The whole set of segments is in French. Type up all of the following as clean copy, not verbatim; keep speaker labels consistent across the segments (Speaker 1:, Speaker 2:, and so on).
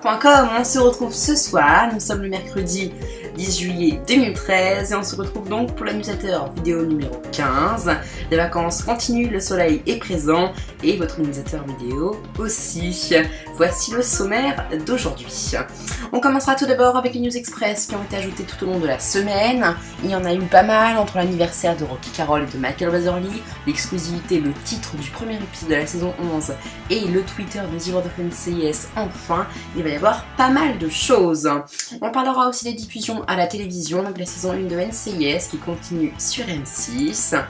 Speaker 1: newsexpress.com. On se retrouve ce soir, nous sommes le mercredi 10 juillet 2013 et on se retrouve donc pour la newsletter vidéo numéro 15. Les vacances continuent, le soleil est présent et votre newsletter vidéo aussi. Voici le sommaire d'aujourd'hui. On commencera tout d'abord avec les news express qui ont été ajoutées tout au long de la semaine. Il y en a eu pas mal entre l'anniversaire de Rocky Carroll et de Michael Weatherly, l'exclusivité, le titre du premier épisode de la saison 11 et le Twitter de The World of NCIS. Enfin, il va y avoir pas mal de choses. On parlera aussi des diffusions à la télévision, donc la saison 1 de NCIS qui continue sur M6.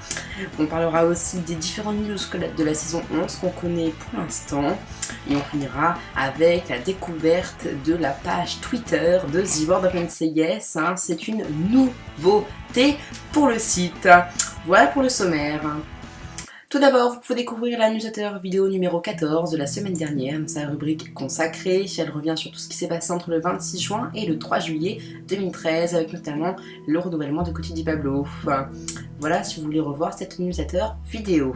Speaker 1: On parlera aussi des différentes news de la saison 11 qu'on connaît pour l'instant. Et on finira avec la découverte de la page Twitter de The World of NCIS. C'est une nouveauté pour le site. Voilà pour le sommaire. Tout d'abord, vous pouvez découvrir la newsletter vidéo numéro 14 de la semaine dernière dans sa rubrique consacrée. Elle revient sur tout ce qui s'est passé entre le 26 juin et le 3 juillet 2013, avec notamment le renouvellement de Coty Di Pablo. Voilà si vous voulez revoir cette newsletter vidéo.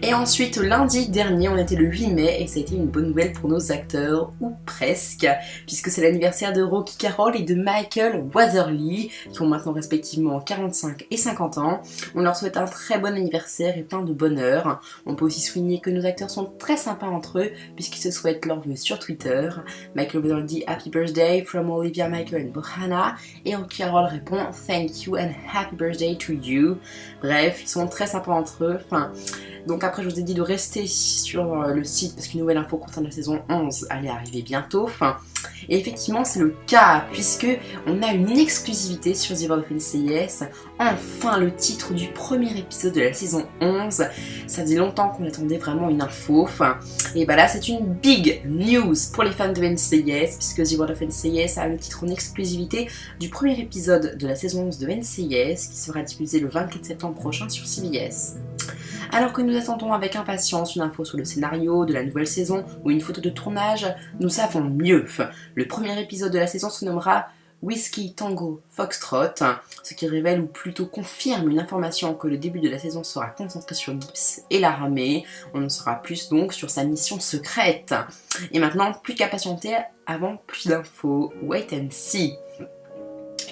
Speaker 1: Et ensuite, lundi dernier, on était le 8 mai et ça a été une bonne nouvelle pour nos acteurs, ou presque, puisque c'est l'anniversaire de Rocky Carroll et de Michael Weatherly, qui ont maintenant respectivement 45 et 50 ans. On leur souhaite un très bon anniversaire et plein de bonheur. On peut aussi souligner que nos acteurs sont très sympas entre eux, puisqu'ils se souhaitent leurs vœux sur Twitter. Michael Weatherly dit Happy Birthday from Olivia, Michael and Bohanna, et Rocky Carroll répond Thank you and Happy Birthday to you. Bref, ils sont très sympas entre eux. Donc après je vous ai dit de rester sur le site parce qu'une nouvelle info concernant la saison 11 allait arriver bientôt. Et effectivement c'est le cas puisque on a une exclusivité sur The World of NCIS. Enfin le titre du premier épisode de la saison 11. Ça faisait longtemps qu'on attendait vraiment une info. Et bah là c'est une big news pour les fans de NCIS puisque The World of NCIS a le titre en exclusivité du premier épisode de la saison 11 de NCIS qui sera diffusé le 24 septembre prochain sur CBS. Alors que nous attendons avec impatience une info sur le scénario de la nouvelle saison ou une photo de tournage, nous savons mieux. Le premier épisode de la saison se nommera Whiskey Tango Foxtrot, ce qui révèle ou plutôt confirme une information que le début de la saison sera concentré sur Gibbs et l'armée. On en saura plus donc sur sa mission secrète. Et maintenant, plus qu'à patienter avant plus d'infos. Wait and see.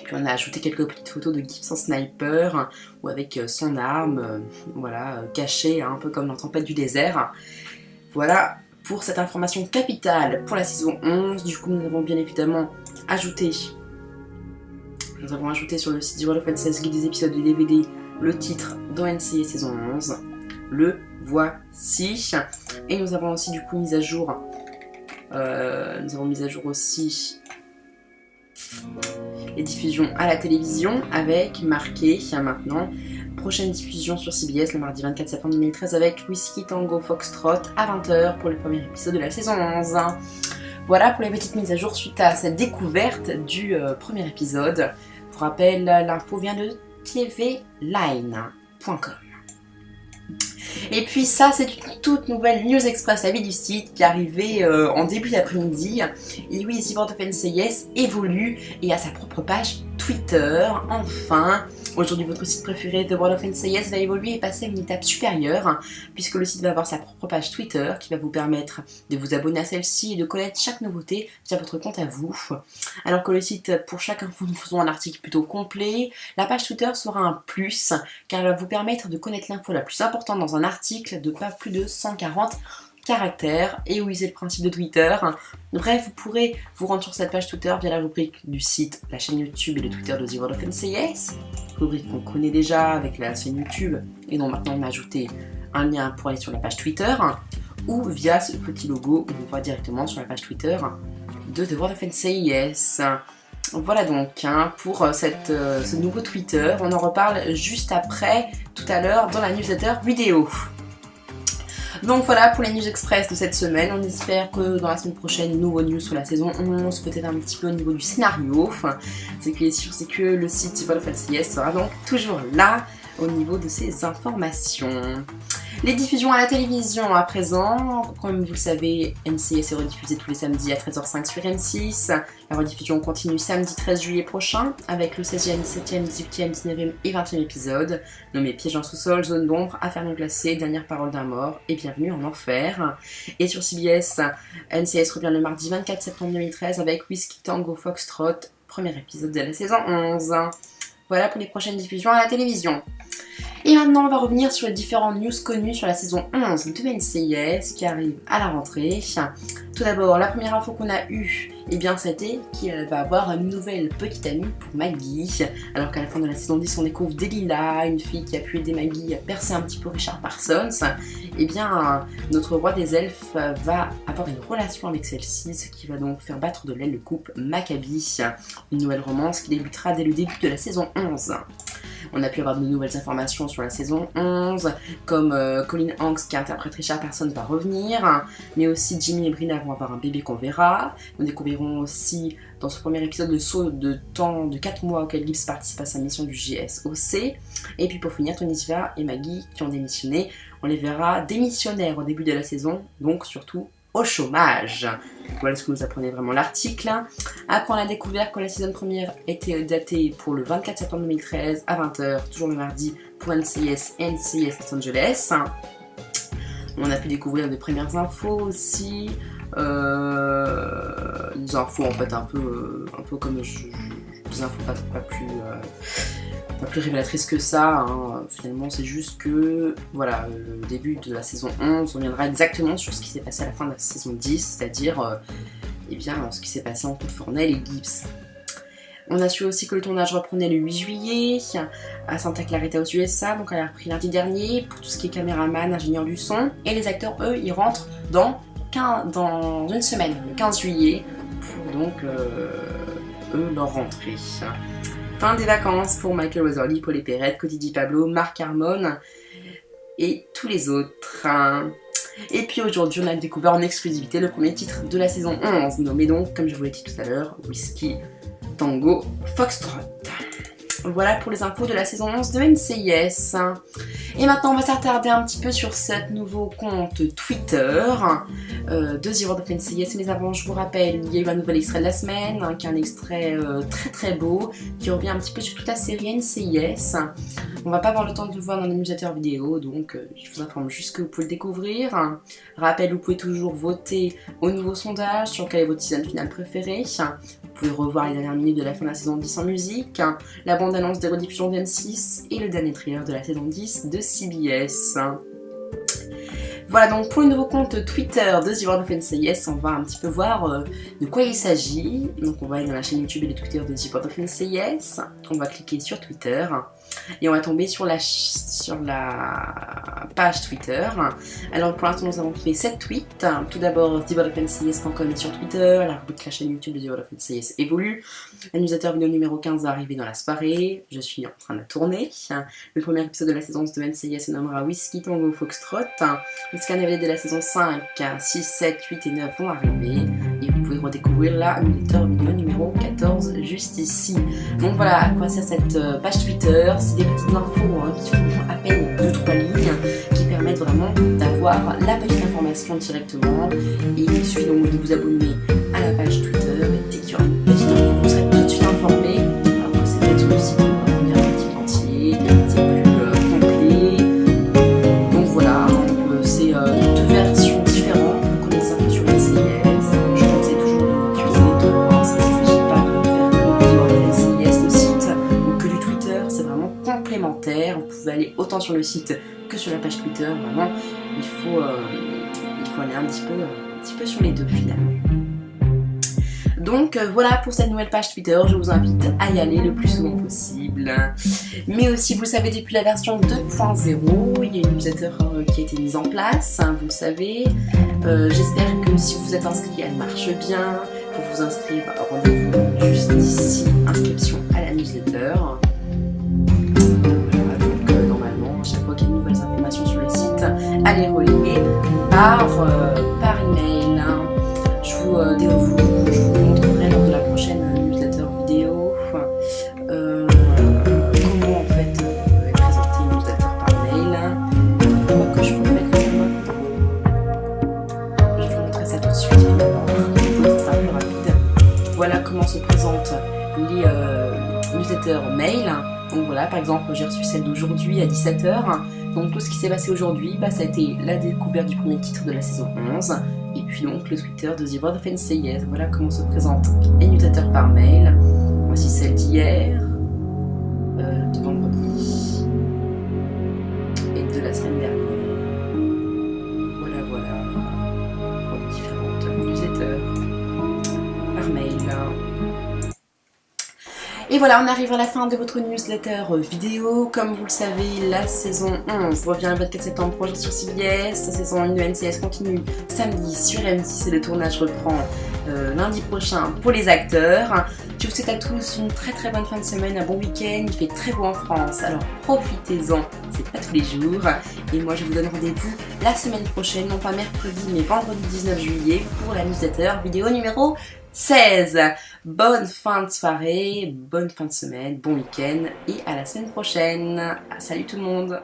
Speaker 1: Puis on a ajouté quelques petites photos de Gibbs en sniper ou avec son arme, cachée, un peu comme dans Tempête du désert. Voilà pour cette information capitale pour la saison 11. Du coup, nous avons bien évidemment ajouté sur le site du World of NCIS Guide des épisodes du DVD le titre d'ONCIS saison 11. Le voici. Et nous avons aussi du coup mis à jour aussi les diffusions à la télévision avec marqué maintenant prochaine diffusion sur CBS le mardi 24 septembre 2013 avec Whiskey Tango Foxtrot à 20h pour le premier épisode de la saison 11. Voilà pour les petites mises à jour suite à cette découverte du premier épisode. Pour rappel, l'info vient de tvline.com. Et puis ça, c'est une toute nouvelle news express à vie du site qui est arrivée en début d'après-midi. Et oui, The World of NCIS évolue et a sa propre page Twitter. Enfin, aujourd'hui, votre site préféré, The World of NCIS, va évoluer et passer à une étape supérieure, puisque le site va avoir sa propre page Twitter qui va vous permettre de vous abonner à celle-ci et de connaître chaque nouveauté via votre compte à vous. Alors que le site, pour chaque info, nous faisons un article plutôt complet, la page Twitter sera un plus, car elle va vous permettre de connaître l'info la plus importante dans un article de pas plus de 140 caractères. Et oui, c'est le principe de Twitter. Bref, vous pourrez vous rendre sur cette page Twitter via la rubrique du site, la chaîne YouTube et le Twitter de The World of NCIS, rubrique qu'on connaît déjà avec la chaîne YouTube et dont maintenant on a ajouté un lien pour aller sur la page Twitter, ou via ce petit logo où on voit directement sur la page Twitter de The World of NCIS. Voilà donc pour ce nouveau Twitter. On en reparle juste après, tout à l'heure, dans la newsletter vidéo. Donc voilà pour les news express de cette semaine. On espère que dans la semaine prochaine, nouveau news sur la saison 11, peut-être un petit peu au niveau du scénario. Ce qui est sûr, c'est que le site The World of NCIS sera donc toujours là au niveau de ces informations. Les diffusions à la télévision à présent, comme vous le savez, NCIS est rediffusé tous les samedis à 13h05 sur M6. La rediffusion continue samedi 13 juillet prochain avec le 16e, 17e, 18e, 19e et 20e épisode, nommé Piège en sous-sol, Zone d'ombre, Affaire non classée, Dernière parole d'un mort et Bienvenue en enfer. Et sur CBS, NCIS revient le mardi 24 septembre 2013 avec Whiskey Tango Foxtrot, premier épisode de la saison 11. Voilà pour les prochaines diffusions à la télévision. Et maintenant, on va revenir sur les différents news connus sur la saison 11 de NCIS qui arrive à la rentrée. Tout d'abord, la première info qu'on a eue, eh bien, c'était qu'elle va avoir une nouvelle petite amie pour Maggie. Alors qu'à la fin de la saison 10, on découvre Delilah, une fille qui a pu aider Maggie à percer un petit peu Richard Parsons. Eh bien, notre roi des elfes va avoir une relation avec celle-ci, ce qui va donc faire battre de l'aile le couple Maccabi. Une nouvelle romance qui débutera dès le début de la saison 11. On a pu avoir de nouvelles informations sur la saison 11, comme Colin Hanks qui interprète Richard Parsons va revenir, mais aussi Jimmy et Bryna vont avoir un bébé qu'on verra. Nous découvrirons aussi dans ce premier épisode le saut de temps de 4 mois auquel Gibbs participe à sa mission du JSOC. Et puis pour finir, Tony Tiva et Maggie qui ont démissionné, on les verra démissionnaires au début de la saison, donc surtout au chômage. Voilà ce que nous apprenait vraiment l'article. Après, on a découvert que la saison première était datée pour le 24 septembre 2013 à 20h, toujours le mardi, pour NCIS Los Angeles. On a pu découvrir des premières infos aussi. Des infos en fait un peu comme des infos pas plus révélatrice que ça, hein. Finalement c'est juste que voilà, le début de la saison 11 on reviendra exactement sur ce qui s'est passé à la fin de la saison 10, c'est-à-dire eh bien, ce qui s'est passé entre Fornell et Gibbs. On a su aussi que le tournage reprenait le 8 juillet à Santa Clarita aux USA, donc elle a repris lundi dernier pour tout ce qui est caméraman, ingénieur du son, et les acteurs eux ils rentrent dans une semaine, le 15 juillet, pour donc eux leur rentrée. Fin des vacances pour Michael Weatherly, Paul Perrette, Cody DiPablo, Mark Harmon et tous les autres. Et puis aujourd'hui, on a découvert en exclusivité le premier titre de la saison 11, nommé donc, comme je vous l'ai dit tout à l'heure, Whiskey Tango Foxtrot. Voilà pour les infos de la saison 11 de NCIS. Et maintenant, on va s'attarder un petit peu sur ce nouveau compte Twitter de The World of NCIS. Mais avant, je vous rappelle, il y a eu un nouvel extrait de la semaine, qui est un extrait très très beau, qui revient un petit peu sur toute la série NCIS. On va pas avoir le temps de le voir dans les newsletters vidéo, donc je vous informe juste que vous pouvez le découvrir. Rappel, vous pouvez toujours voter au nouveau sondage sur quel est votre season finale préférée. Vous pouvez revoir les dernières minutes de la fin de la saison 10 en musique, la bande-annonce des rediffusions de M6 et le dernier trailer de la saison 10 de CBS. Voilà donc pour le nouveau compte Twitter de The World of NCIS, on va un petit peu voir de quoi il s'agit. Donc on va aller dans la chaîne YouTube et le Twitter de The World of NCIS, on va cliquer sur Twitter et on va tomber sur la page Twitter. Alors pour l'instant nous avons fait 7 tweets. Tout d'abord theworldofncis.com est sur Twitter, la rubrique de la chaîne YouTube de The World of NCIS évolue. La newsletter vidéo numéro 15 va arriver dans la soirée, je suis en train de la tourner. Le premier épisode de la saison 11 de NCIS se nommera Whiskey Tango Foxtrot. Les scans DVD de la saison 5, 6, 7, 8 et 9 vont arriver. Et vous pouvez redécouvrir la newsletter vidéo numéro 14 juste ici. Donc voilà à quoi sert cette page Twitter. C'est des petites infos qui font à peine 2-3 lignes qui permettent vraiment d'avoir la petite information directement. Et il suffit donc de vous abonner à la page Twitter et dès qu'il y aura une petite info, vous serez tout de suite informé. Alors que c'est vrai que sur le site, on va lire l'article entier, c'est plus complet. Donc voilà, c'est deux versions différentes pour connaître des infos sur NCIS. Je conseille toujours de l'utiliser de voir s'il ne s'agit pas de faire que du World of NCIS, le site, ou que du Twitter, c'est vraiment complémentaire. Vous pouvez aller autant sur le site que sur la page Twitter. Vraiment, il faut aller un petit peu sur les deux finalement. Donc voilà pour cette nouvelle page Twitter, je vous invite à y aller le plus souvent possible. Mais aussi, vous le savez, depuis la version 2.0, il y a une newsletter qui a été mise en place, vous le savez. J'espère que si vous êtes inscrit, elle marche bien. Pour vous inscrire, rendez-vous juste ici, inscription à la newsletter. Voilà, donc normalement, à chaque fois qu'il y a de nouvelles informations sur le site, allez relayer par email. Je vous montrerai lors de la prochaine newsletter vidéo comment en fait présenter une newsletter par mail. Je crois que je peux comment se présentent les newsletters mail. Donc voilà, par exemple, j'ai reçu celle d'aujourd'hui à 17h. Donc tout ce qui s'est passé aujourd'hui, ça a été la découverte du premier titre de la saison 11. Et puis donc le Twitter de The World of NCIS. Voilà comment se présentent les newsletters par mail. Voici celle d'hier, de vendredi et de la semaine dernière. Voilà, pour les différentes newsletters par mail. Et voilà, on arrive à la fin de votre newsletter vidéo. Comme vous le savez, la saison 11 revient le 24 septembre prochain sur CBS. La saison 1 de NCIS continue samedi sur M6 et le tournage reprend lundi prochain pour les acteurs. Je vous souhaite à tous une très bonne fin de semaine, un bon week-end. Il fait très beau en France, alors profitez-en, c'est pas tous les jours. Et moi je vous donne rendez-vous la semaine prochaine, non pas mercredi mais vendredi 19 juillet pour la newsletter vidéo numéro 16. Bonne fin de soirée, bonne fin de semaine, bon week-end et à la semaine prochaine. Salut tout le monde.